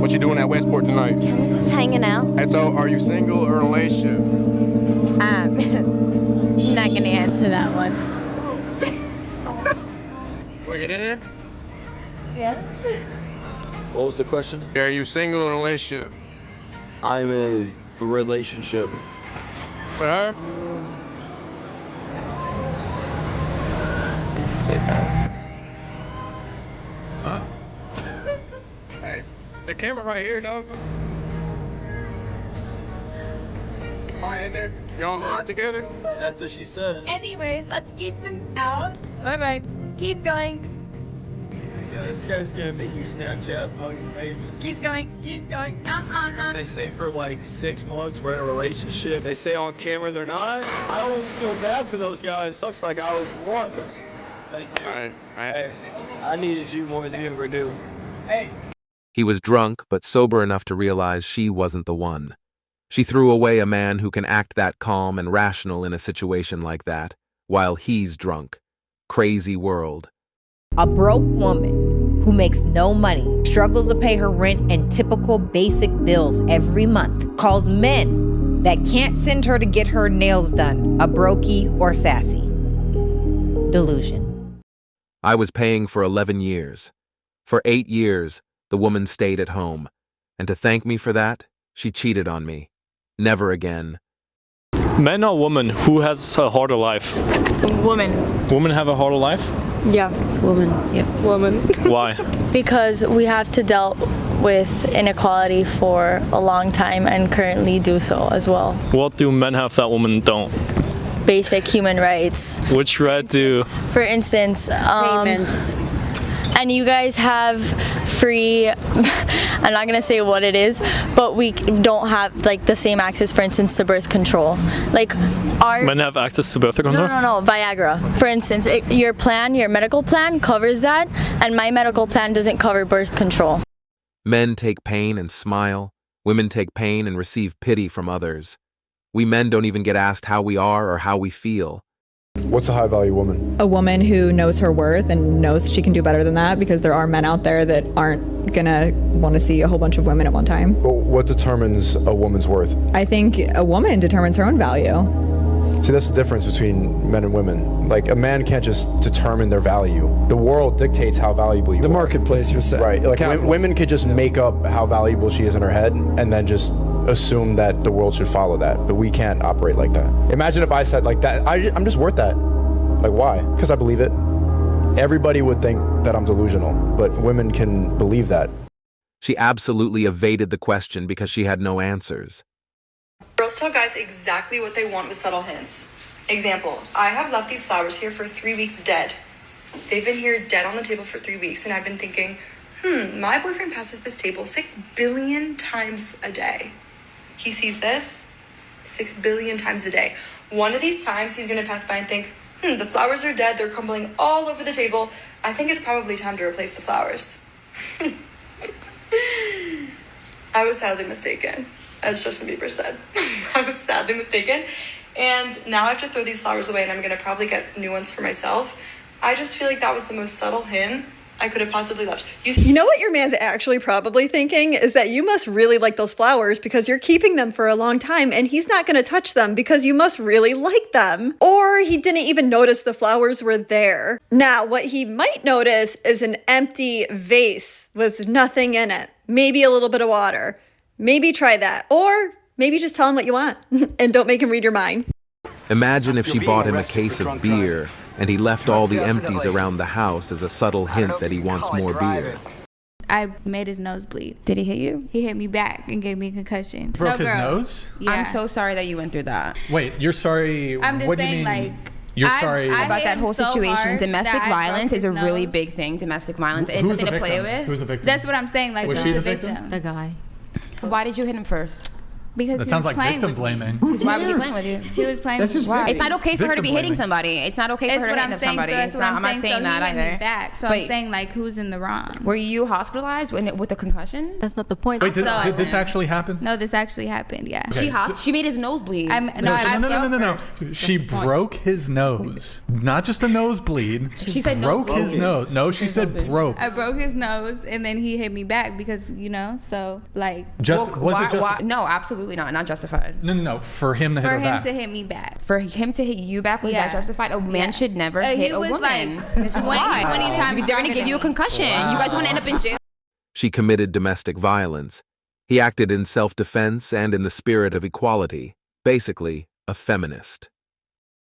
What you doing at Westport tonight? We're just hanging out. And so, are you single or in a relationship? Not gonna answer that one. Wait, it in? Yeah. What was the question? Are you single or in a relationship? I'm in a relationship. With her? Huh? Hey, the camera right here, dog. Am I in there? Y'all hot together? That's what she said. Anyways, let's keep them out. Bye-bye. Keep going. Yeah, this guy's gonna make you Snapchat fucking famous. Keep going. Keep going. They say for like 6 months we're in a relationship. They say on camera they're not. I always feel bad for those guys. Looks like I was one. Thank you. All right. Hey, I needed you more than you ever do. Hey. He was drunk, but sober enough to realize she wasn't the one. She threw away a man who can act that calm and rational in a situation like that, while he's drunk. Crazy world. A broke woman who makes no money, struggles to pay her rent and typical basic bills every month, calls men that can't send her to get her nails done a brokey or sassy. Delusion. I was paying for 11 years. For 8 years, the woman stayed at home. And to thank me for that, she cheated on me. Never again. Man or woman, who has a harder life? Woman. Women have a harder life? Yeah. Woman. Yeah. Woman. Why? Because we have to deal with inequality for a long time and currently do so as well. What do men have that women don't? Basic human rights. Which right do? For instance, Payments. and you guys have free, I'm not gonna say what it is, but we don't have like the same access, for instance, to birth control. Like our Men have access to birth control? No, Viagra. For instance, your medical plan covers that, and my medical plan doesn't cover birth control. Men take pain and smile. Women take pain and receive pity from others. We men don't even get asked how we are or how we feel. What's a high-value woman? A woman who knows her worth and knows she can do better than that, because there are men out there that aren't gonna want to see a whole bunch of women at one time. But what determines a woman's worth? I think a woman determines her own value. See, that's the difference between men and women. Like, a man can't just determine their value. The world dictates how valuable you are. The marketplace, you're saying. Right. Like, women could just make up how valuable she is in her head and then just assume that the world should follow that. But we can't operate like that. Imagine if I said like that, I'm just worth that. Like, why? Because I believe it. Everybody would think that I'm delusional, but women can believe that. She absolutely evaded the question because she had no answers. Girls tell guys exactly what they want with subtle hints. Example, I have left these flowers here for 3 weeks dead. They've been here dead on the table for 3 weeks, and I've been thinking, my boyfriend passes this table 6 billion times a day. He sees this 6 billion times a day. One of these times he's gonna pass by and think, the flowers are dead, they're crumbling all over the table. I think it's probably time to replace the flowers. I was sadly mistaken, as Justin Bieber said. I was sadly mistaken, and now I have to throw these flowers away, and I'm gonna probably get new ones for myself. I just feel like that was the most subtle hint I could have possibly left. You know what your man's actually probably thinking is that you must really like those flowers because you're keeping them for a long time, and he's not going to touch them because you must really like them. Or he didn't even notice the flowers were there. Now, what he might notice is an empty vase with nothing in it. Maybe a little bit of water. Maybe try that. Or maybe just tell him what you want and don't make him read your mind. Imagine if she bought him a case of beer and he left all the empties around the house as a subtle hint that he wants more beer. I made his nose bleed. Did he hit you? He hit me back and gave me a concussion. Broke his nose? Yeah. I'm so sorry that you went through that. Wait, you're sorry. I'm just what saying, do you mean? like, You're sorry About that whole situation. Domestic violence is a really big. big thing. Domestic violence. It's Who's something the to play victim? with. Who's the victim? That's what I'm saying. Like, Was she the victim? The guy. Why did you hit him first? Because That he sounds was like playing victim with me. blaming. Why was he playing with you? He was playing That's with just me. victim. It's not okay for her to be hitting blaming. somebody. It's not okay for It's her to what hit I'm saying. somebody. So that's It's what not, I'm I'm not saying. saying So that he hit me either. back. So But I'm saying like, who's in the wrong? were you hospitalized with a concussion? That's not the point. Wait, did So- this actually happen? No, this actually happened. Yeah. Okay. She made his nose bleed. I'm No, I no. felt She broke his nose. Not just a nosebleed. She said broke his nose. No, she said broke. I broke his nose and then he hit me back because so like No, absolutely not. Not justified. No. For him to hit for her him back. to hit me back. For him to hit you back, was that Yeah. justified? A man should never hit he a was, woman. like, This is 20 why. 20 times They're stronger gonna give than you a me. concussion. You guys want to end up in jail. She committed domestic violence. He acted in self-defense and in the spirit of equality. Basically, a feminist.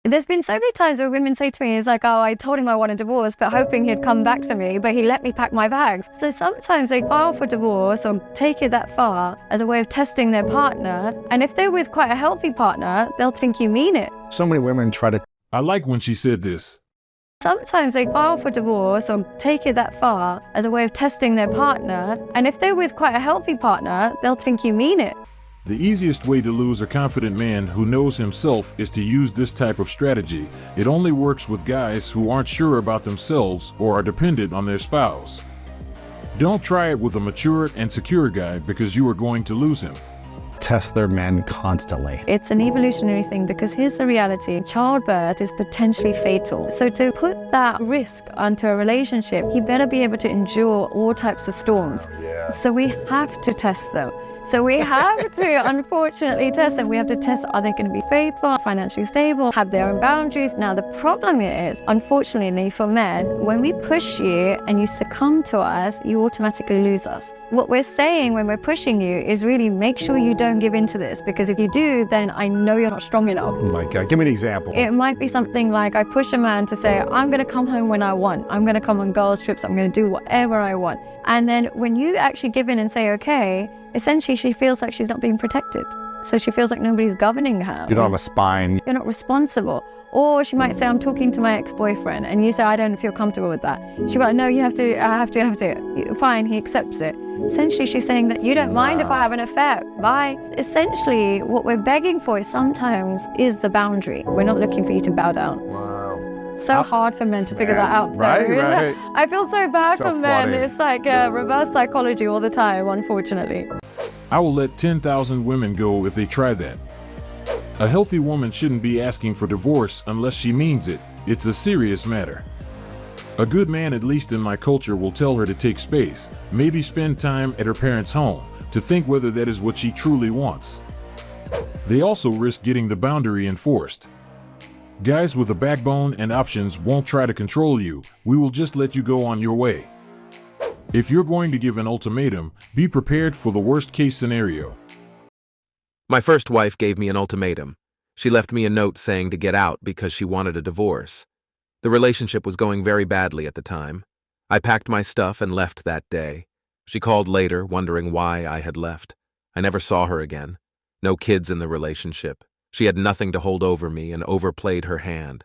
There's been so many times where women say to me, it's like, oh, I told him I want a divorce, but hoping he'd come back for me, but he let me pack my bags. So sometimes they file for divorce or take it that far as a way of testing their partner. And if they're with quite a healthy partner, they'll think you mean it. So many women try to. I like when she said this. Sometimes they file for divorce or take it that far as a way of testing their partner. And if they're with quite a healthy partner, they'll think you mean it. The easiest way to lose a confident man who knows himself is to use this type of strategy. It only works with guys who aren't sure about themselves or are dependent on their spouse. Don't try it with a mature and secure guy because you are going to lose him. Test their men constantly. It's an evolutionary thing because here's the reality. Childbirth is potentially fatal. So to put that risk onto a relationship, he better be able to endure all types of storms. So we have to test them. So we have to, unfortunately, test them. We have to test, are they going to be faithful, financially stable, have their own boundaries? Now, the problem is, unfortunately, for men, when we push you and you succumb to us, you automatically lose us. What we're saying when we're pushing you is really make sure you don't give in to this, because if you do, then I know you're not strong enough. Oh my God, give me an example. It might be something like I push a man to say, I'm going to come home when I want. I'm going to come on girls' trips. I'm going to do whatever I want. And then when you actually give in and say, okay, essentially she feels like she's not being protected. So she feels like nobody's governing her. You don't have a spine. You're not responsible. Or she might say, I'm talking to my ex-boyfriend. And you say, I don't feel comfortable with that. She'll be like, no, you have to, I have to. Fine, he accepts it. Essentially, she's saying that you don't mind if I have an affair. Bye. Essentially, what we're begging for sometimes is the boundary. We're not looking for you to bow down. So hard for men to figure that out. Right, though, isn't it? right. I feel so bad So for men. funny. It's like reverse psychology all the time, unfortunately. I will let 10,000 women go if they try that. A healthy woman shouldn't be asking for divorce unless she means it. It's a serious matter. A good man, at least in my culture, will tell her to take space, maybe spend time at her parents' home, to think whether that is what she truly wants. They also risk getting the boundary enforced. Guys with a backbone and options won't try to control you. We will just let you go on your way. If you're going to give an ultimatum, be prepared for the worst-case scenario. My first wife gave me an ultimatum. She left me a note saying to get out because she wanted a divorce. The relationship was going very badly at the time. I packed my stuff and left that day. She called later, wondering why I had left. I never saw her again. No kids in the relationship. She had nothing to hold over me and overplayed her hand.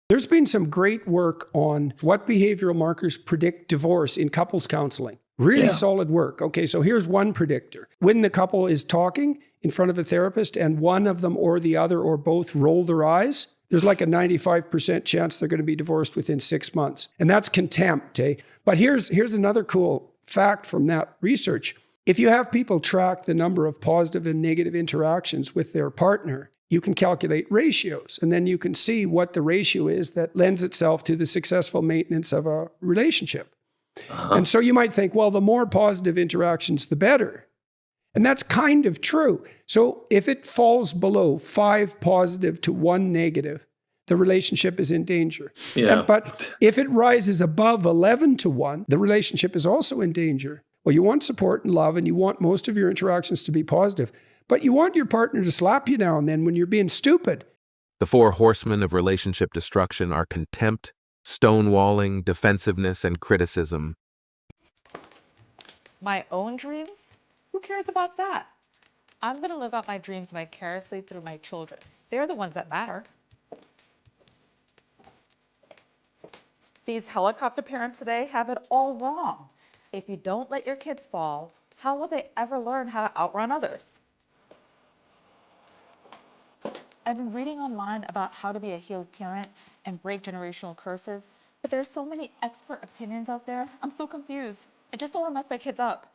There's been some great work on what behavioral markers predict divorce in couples counseling. Really solid work. Okay, so here's one predictor. When the couple is talking in front of a therapist and one of them or the other or both roll their eyes, there's like a 95% chance they're going to be divorced within 6 months. And that's contempt, eh? But here's another cool fact from that research. If you have people track the number of positive and negative interactions with their partner, you can calculate ratios, and then you can see what the ratio is that lends itself to the successful maintenance of a relationship. And so you might think, well, the more positive interactions, the better. And that's kind of true. So if it falls below 5 positive to 1 negative, the relationship is in danger. Yeah. But if it rises above 11 to 1, the relationship is also in danger. Well, you want support and love, and you want most of your interactions to be positive. But you want your partner to slap you now and then when you're being stupid. The 4 horsemen of relationship destruction are contempt, stonewalling, defensiveness, and criticism. My own dreams? Who cares about that? I'm going to live out my dreams vicariously through my children. They're the ones that matter. These helicopter parents today have it all wrong. If you don't let your kids fall, how will they ever learn how to outrun others? I've been reading online about how to be a healed parent and break generational curses, but there's so many expert opinions out there. I'm so confused. I just don't want to mess my kids up.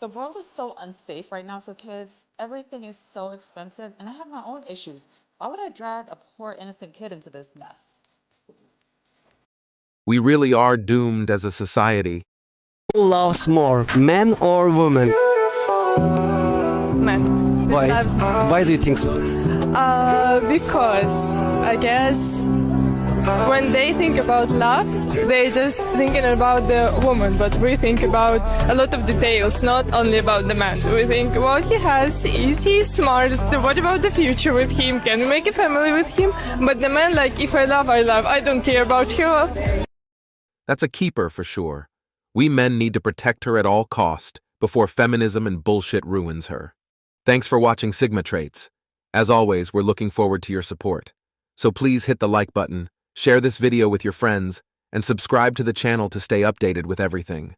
The world is so unsafe right now for kids. Everything is so expensive, and I have my own issues. Why would I drag a poor innocent kid into this mess? We really are doomed as a society. Who loves more, men or women? Men. Why? Loves more. Why do you think so? Because I guess when they think about love, they just thinking about the woman, but we think about a lot of details, not only about the man. We think what he has, is he smart, what about the future with him, can we make a family with him? But the man, like, if I love, I don't care about her. That's a keeper for sure. We men need to protect her at all cost before feminism and bullshit ruins her. Thanks for watching Sigma Traits. As always, we're looking forward to your support. So please hit the like button, share this video with your friends, and subscribe to the channel to stay updated with everything.